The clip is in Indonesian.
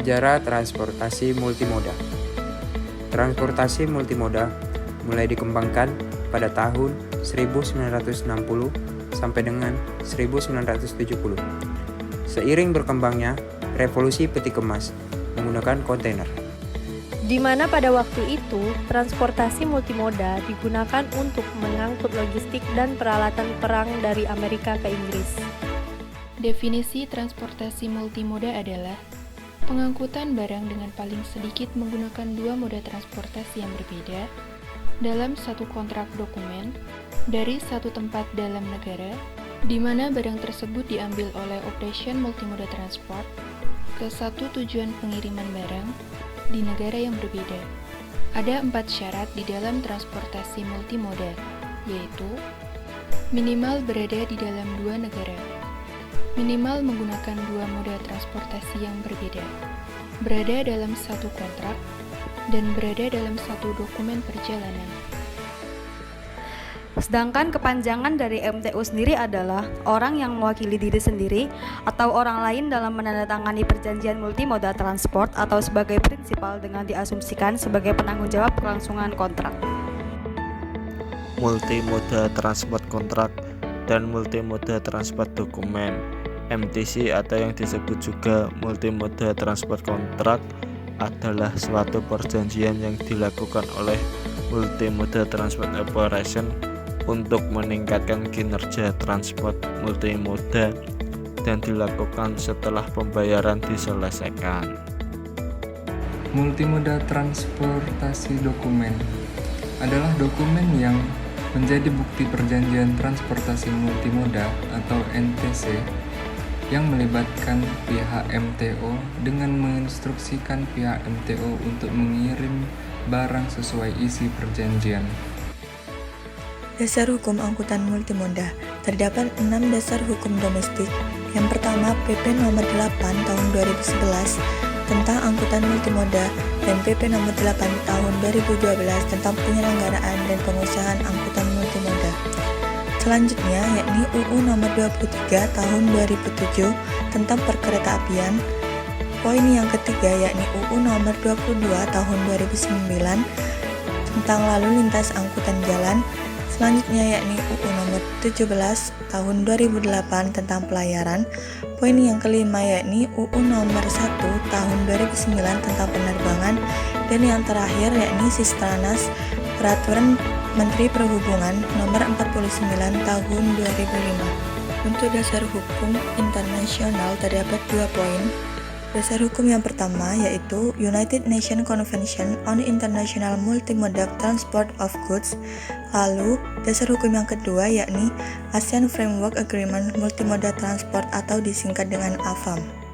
Sejarah transportasi multimoda. Transportasi multimoda mulai dikembangkan pada tahun 1960 sampai dengan 1970. Seiring berkembangnya revolusi peti kemas menggunakan kontainer, di mana pada waktu itu transportasi multimoda digunakan untuk mengangkut logistik dan peralatan perang dari Amerika ke Inggris. Definisi transportasi multimoda adalah pengangkutan barang dengan paling sedikit menggunakan dua moda transportasi yang berbeda dalam satu kontrak dokumen dari satu tempat dalam negara, di mana barang tersebut diambil oleh Operation Multimoda Transport ke satu tujuan pengiriman barang di negara yang berbeda. Ada 4 syarat di dalam transportasi multimoda, yaitu minimal berada di dalam 2 negara, minimal menggunakan 2 moda transportasi yang berbeda, berada dalam satu kontrak, dan berada dalam satu dokumen perjalanan. Sedangkan kepanjangan dari MTU sendiri adalah orang yang mewakili diri sendiri atau orang lain dalam menandatangani perjanjian multimoda transport atau sebagai prinsipal dengan diasumsikan sebagai penanggung jawab kelangsungan kontrak. Multimoda transport kontrak dan multimoda transport dokumen MTC atau yang disebut juga multimoda transport kontrak adalah suatu perjanjian yang dilakukan oleh multimoda transport operation untuk meningkatkan kinerja transport multimoda dan dilakukan setelah pembayaran diselesaikan. Multimoda transportasi dokumen adalah dokumen yang menjadi bukti perjanjian transportasi multimoda atau NTC yang melibatkan pihak MTO dengan menginstruksikan pihak MTO untuk mengirim barang sesuai isi perjanjian. Dasar hukum angkutan multimoda. Terdapat 6 dasar hukum domestik. Yang pertama, PP nomor 8 tahun 2011 tentang angkutan multimoda dan PP nomor 8 tahun 2012 tentang penyelenggaraan dan pengusahaan angkutan multimoda. Selanjutnya yakni UU nomor 23 tahun 2007 tentang perkeretaapian. Poin yang ketiga yakni UU nomor 22 tahun 2009 tentang lalu lintas angkutan jalan. Selanjutnya yakni UU nomor 17 tahun 2008 tentang pelayaran. Poin yang kelima yakni UU nomor 1 tahun 2009 tentang penerbangan. Dan yang terakhir yakni Sistranas Peraturan Menteri Perhubungan nomor 49 tahun 2005. Untuk dasar hukum internasional terdapat 2 poin. Dasar hukum yang pertama yaitu United Nations Convention on International Multimodal Transport of Goods. Lalu, dasar hukum yang kedua yakni ASEAN Framework Agreement Multimodal Transport atau disingkat dengan AFAM.